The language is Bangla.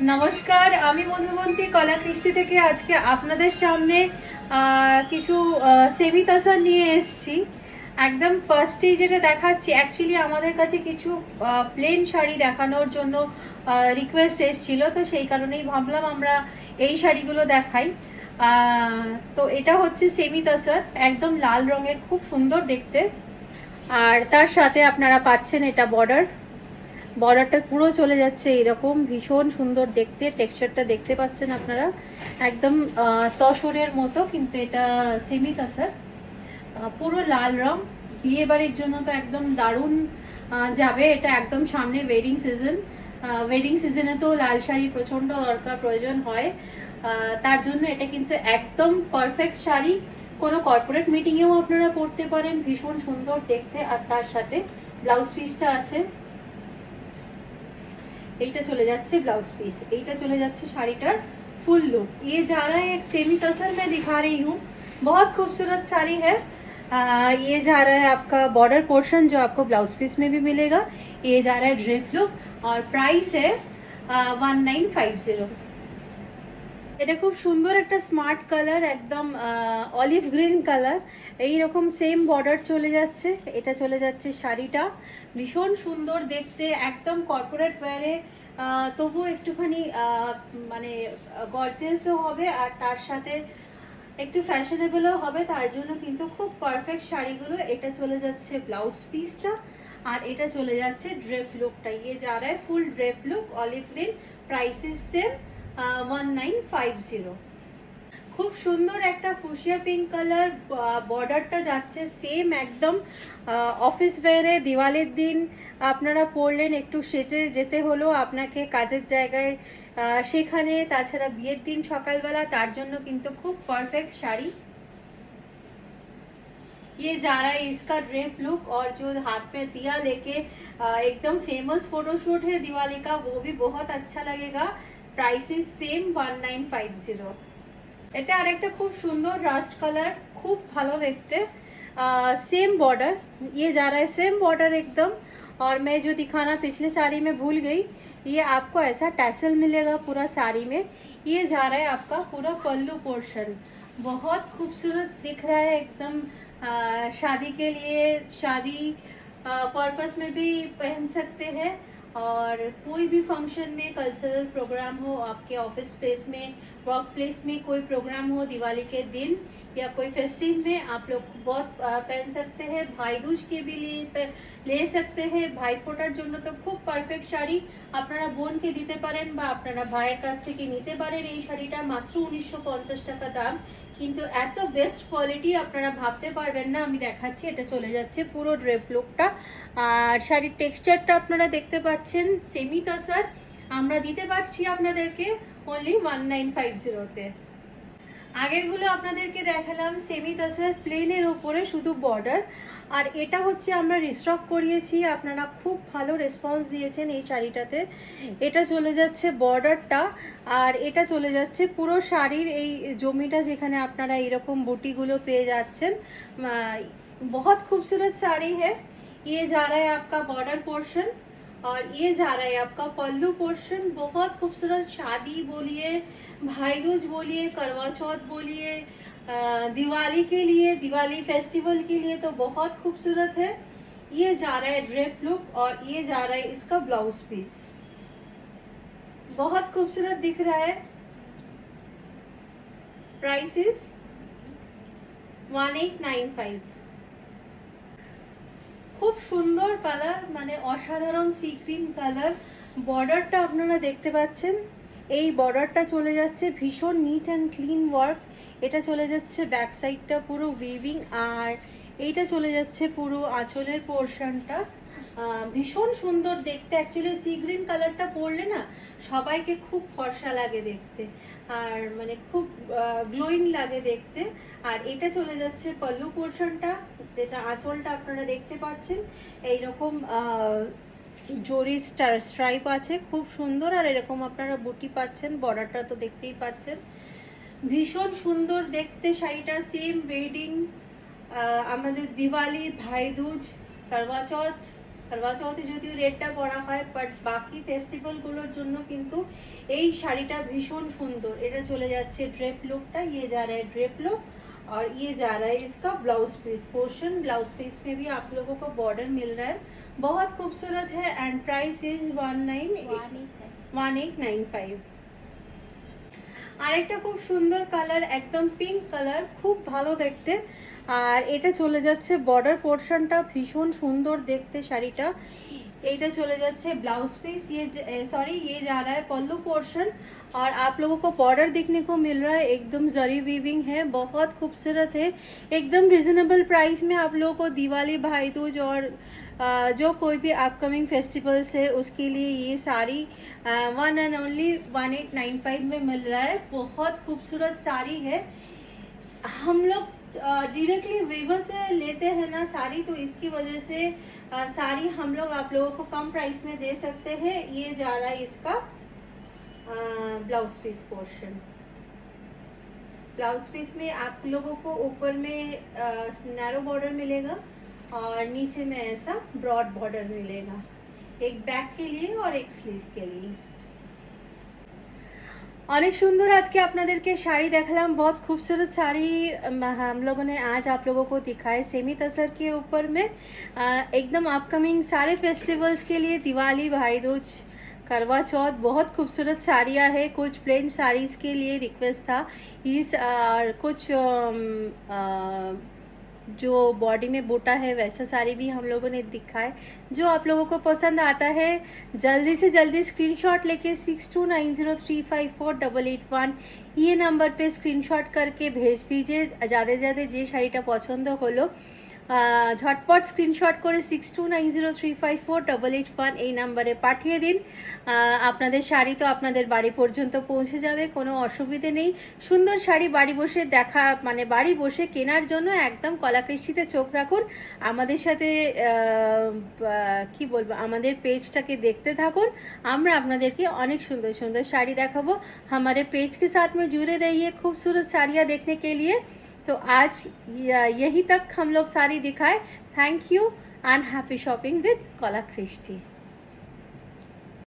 নমস্কার, আমি মধুবন্তী কলাকৃষ্টি থেকে আজকে আপনাদের সামনে কিছু সেমি তাসার নিয়ে এসেছি। একদম ফার্স্টেই যেটা দেখাচ্ছি, অ্যাকচুয়ালি আমাদের কাছে কিছু প্লেন শাড়ি দেখানোর জন্য রিকোয়েস্ট এসেছিল, তো সেই কারণেই ভাবলাম আমরা এই শাড়িগুলো দেখাই। তো এটা হচ্ছে সেমি তাসার, একদম লাল রঙের, খুব সুন্দর দেখতে। আর তার সাথে আপনারা পাচ্ছেন এটা বর্ডারটা পুরো চলে যাচ্ছে এরকম, ভীষণ সুন্দর দেখতে। টেক্সচারটা দেখতে পাচ্ছেন আপনারা, একদম তসরের মতো, কিন্তু এটা সেমি তাসার, পুরো লাল রং। বিয়ে বাড়ির জন্য তো একদম দারুণ যাবে এটা। একদম সামনে ওয়েডিং সিজনে তো লাল শাড়ি প্রচন্ড প্রয়োজন হয়, তার জন্য এটা কিন্তু একদম পারফেক্ট শাড়ি। কোনো কর্পোরেট মিটিংয়েও আপনারা পরতে পারেন, ভীষণ সুন্দর দেখতে। আর তার সাথে ব্লাউজ পিসটা আছে, এইটা চলে যাচ্ছে ब्लाउज पीस, এইটা चले যাচ্ছে শাড়িটার फुल लुक। ये जा रहा है एक सेमी तसर मैं दिखा रही हूँ, बहुत खूबसूरत साड़ी है। ये जा रहा है आपका बॉर्डर पोर्शन जो आपको ब्लाउज पीस में भी मिलेगा। ये जा रहा है ड्रेप लुक और प्राइस है 1950। এটা খুব সুন্দর একটা স্মার্ট কালার, একদম অলিভ গ্রিন কালার, এইরকম সেম বর্ডার চলে যাচ্ছে। এটা চলে যাচ্ছে শাড়িটা, ভীষণ সুন্দর দেখতে, একদম কর্পোরেট ওয়্যারে, তবু একটুখানি মানে গর্জিয়াসও হবে আর তার সাথে একটু ফ্যাশনেবলও হবে, তার জন্য কিন্তু খুব পারফেক্ট শাড়িগুলো। এটা চলে যাচ্ছে ব্লাউজ পিসটা আর এটা চলে যাচ্ছে ড্রেপ লুকটা। ইয়ে যা রা হ্যায় full drape look, olive green, prices same 1950। খুব সুন্দর একটা ফুশিয়া পিঙ্ক কালার, বর্ডারটা যাচ্ছে সেম একদম অফিস ওয়্যারে। দিওয়ালির দিন আপনারা পরলেন, একটু সেজে যেতে হলো আপনাকে কাজের জায়গায়, সেখানে, তাছাড়া বিয়ের দিন সকালবেলা, তার জন্য কিন্তু খুব পারফেক্ট শাড়ি। ये जा रहा है इसका ड्रेप लुक, और जो हाथ में दिया लेके एकदम फेमस फोटोशूट है दिवाली का, वो भी बहुत अच्छा लगेगा। Prices same 1950। এটা আরেকটা খুব সুন্দর রাস্ট কালার, খুব ভালো দেখতে। सेम बॉर्डर, ये जा रहा है सेम बॉर्डर एकदम। और मैं जो दिखाना पिछले साड़ी में भूल गई, ये आपको ऐसा टैसल मिलेगा पूरा साड़ी में। ये जा रहा है आपका पूरा पल्लू पोर्शन, बहुत खूबसूरत दिख रहा है एकदम। शादी के लिए, शादी पर्पस में भी पहन सकते हैं, और कोई भी फंक्शन में, कल्चरल प्रोग्राम हो, आपके ऑफिस प्लेस में, वर्क प्लेस में कोई प्रोग्राम हो दिवाली के दिन या कोई फेस्टिव में, आप लोग बहुत पहन सकते हैं। भाई दूज के भी लिए ले सकते हैं, भाई फोटार জন্য তো খুব পারফেক্ট শাড়ি। আপনারা বোনকে দিতে পারেন বা আপনারা ভাইয়ের কাছ থেকে নিতে পারেন। এই শাড়িটা মাত্র 1950 টাকা দাম, কিন্তু এত বেস্ট কোয়ালিটি আপনারা ভাবতে পারবেন না। আমি দেখাচ্ছি, এটা চলে যাচ্ছে পুরো ড্রেপ লুকটা, আর শাড়ির টেক্সচারটা আপনারা দেখতে পাচ্ছেন সেমি তাসার। আমরা দিতে পারছি আপনাদেরকে অনলি 1950-তে। আগেরগুলো আপনাদেরকে দেখালাম সেমি তাসার প্লেনের ওপরে শুধু বর্ডার, আর এটা হচ্ছে আমরা রিস্টক করিয়েছি, আপনারা খুব ভালো রেসপন্স দিয়েছেন এই শাড়িটাতে। এটা চলে যাচ্ছে বর্ডারটা, আর এটা চলে যাচ্ছে পুরো শাড়ির এই জমিটা, যেখানে আপনারা এরকম বুটিগুলো পেয়ে যাচ্ছেন। बहुत खूबसूरत साड़ी है। ये जा रहा है आपका बॉर्डर पोर्शन, और ये जा रहा है आपका पल्लू पोर्शन। बहुत खूबसूरत, शादी बोलिए, भाई दूज बोलिए, करवा चौथ बोलिए, दिवाली के लिए, दिवाली फेस्टिवल के लिए तो बहुत खूबसूरत है। ये जा रहा है ड्रेप लुक, और ये जा रहा है इसका ब्लाउज पीस, बहुत खूबसूरत दिख रहा है। Price is 1895। খুব সুন্দর কালার, মানে অসাধারণ সি গ্রিন কালার। বর্ডারটা আপনারা দেখতে পাচ্ছেন, এই বর্ডারটা চলে যাচ্ছে ভীষণ নিট অ্যান্ড ক্লিন ওয়ার্ক। এটা চলে যাচ্ছে ব্যাক সাইডটা পুরো উইভিং, আর এইটা চলে যাচ্ছে পুরো আঁচলের পোর্শনটা। ভীষণ সুন্দর দেখতে। অ্যাকচুয়ালি সি গ্রিন কালারটা পরলে না সবাইকে খুব ফর্সা লাগে দেখতে, আর মানে খুব গ্লোয়িং লাগে দেখতে। আর এটা চলে যাচ্ছে পল্লু পোর্শনটা, যেটা আঁচলটা আপনারা দেখতে পাচ্ছেন এইরকম জরি স্ট্রাইপ আছে, খুব সুন্দর। আর এরকম আপনারা বুটি পাচ্ছেন, বর্ডারটা তো দেখতেই পাচ্ছেন, ভীষণ সুন্দর দেখতে শাড়িটা। সেম ওয়েডিং, আমাদের দিওয়ালি, ভাই দুজ, করवा चौथ, কারওয়া চৌথে যদিও রেটটা পরা হয়, বাট বাকি ফেস্টিভ্যালগুলোর জন্য কিন্তু এই শাড়িটা ভীষণ সুন্দর। এটা চলে যাচ্ছে ड्रेप लुकটা, ये जा रहा है ड्रेप लुक और ये जा रहा है इसका blouse piece portion. Blouse piece में भी आप लोगों को बॉर्डर मिल रहा है, बहुत खूबसूरत है एंड प्राइस इज 1895। আরেকটা খুব সুন্দর কালার, একদম পিঙ্ক কালার, খুব ভালো দেখতে। আর এটা চলে যাচ্ছে বর্ডার পোর্শনটা ভীষণ সুন্দর দেখতে শাড়িটা। এইটা চলে যাচ্ছে ब्लाउज पीस, ये जा रहा है पल्लू पोर्शन और आप लोगों को बॉर्डर देखने को मिल रहा है, एकदम जरी वीविंग है, बहुत खूबसूरत है। एकदम रिजनेबल प्राइस में आप लोगों को दिवाली, भाई दूज और जो कोई भी अपकमिंग फेस्टिवल्स है उसके लिए ये साड़ी 1 एंड ओनली 1895 में मिल रहा है। बहुत खूबसूरत साड़ी है। हम लोग डायरेक्टली वीवर से लेते हैं ना साड़ी, तो इसकी वजह से साड़ी हम लोग आप लोगों को कम प्राइस में दे सकते हैं। ये जा रहा है इसका blouse piece portion. Blouse piece में आप लोगों को ऊपर में नैरो बॉर्डर मिलेगा और नीचे में ऐसा ब्रॉड बॉर्डर मिलेगा, एक बैक के लिए और एक स्लीव के लिए। অনেক সুন্দর আজকে আপনাদেরকে শাড়ি দেখালাম, बहुत खूबसूरत साड़ी हम लोगों ने आज आप लोगों को दिखाए सेमी तसर के ऊपर में। एकदम अपकमिंग सारे फेस्टिवल्स के लिए, दिवाली, भाई दूज, करवा चौथ, बहुत खूबसूरत साड़ियाँ है। कुछ प्लेन साड़ीज़ के लिए रिक्वेस्ट था, इस और कुछ जो बॉडी में बूटा है वैसा साड़ी भी हम लोगों ने दिखाए। जो आप लोगों को पसंद आता है जल्दी से जल्दी स्क्रीनशॉट लेके 6290354881 ये नंबर पे स्क्रीनशॉट करके भेज दीजिए। ज़्यादा ज़्यादा যে শাড়িটা পছন্দ হলো ঝটপট স্ক্রিনশট করে 6290354881 এই নাম্বারে পাঠিয়ে দিন। আপনাদের শাড়ি তো আপনাদের বাড়ি পর্যন্ত পৌঁছে যাবে, কোনো অসুবিধে নেই। সুন্দর শাড়ি বাড়ি বসে দেখা মানে বাড়ি বসে কেনার জন্য একদম কলাকৃষ্টিতে চোখ রাখুন। আমাদের সাথে কি বলবো, আমাদের পেজটাকে দেখতে থাকুন, আমরা আপনাদেরকে অনেক সুন্দর সুন্দর শাড়ি দেখাবো। हमारे पेज के साथ में जुड़े रहिए खूबसूरत साड़ियाँ देखने के लिए। तो आज यही तक हम लोग साड़ी दिखाए। Thank you and happy shopping with कलाकृष्टि।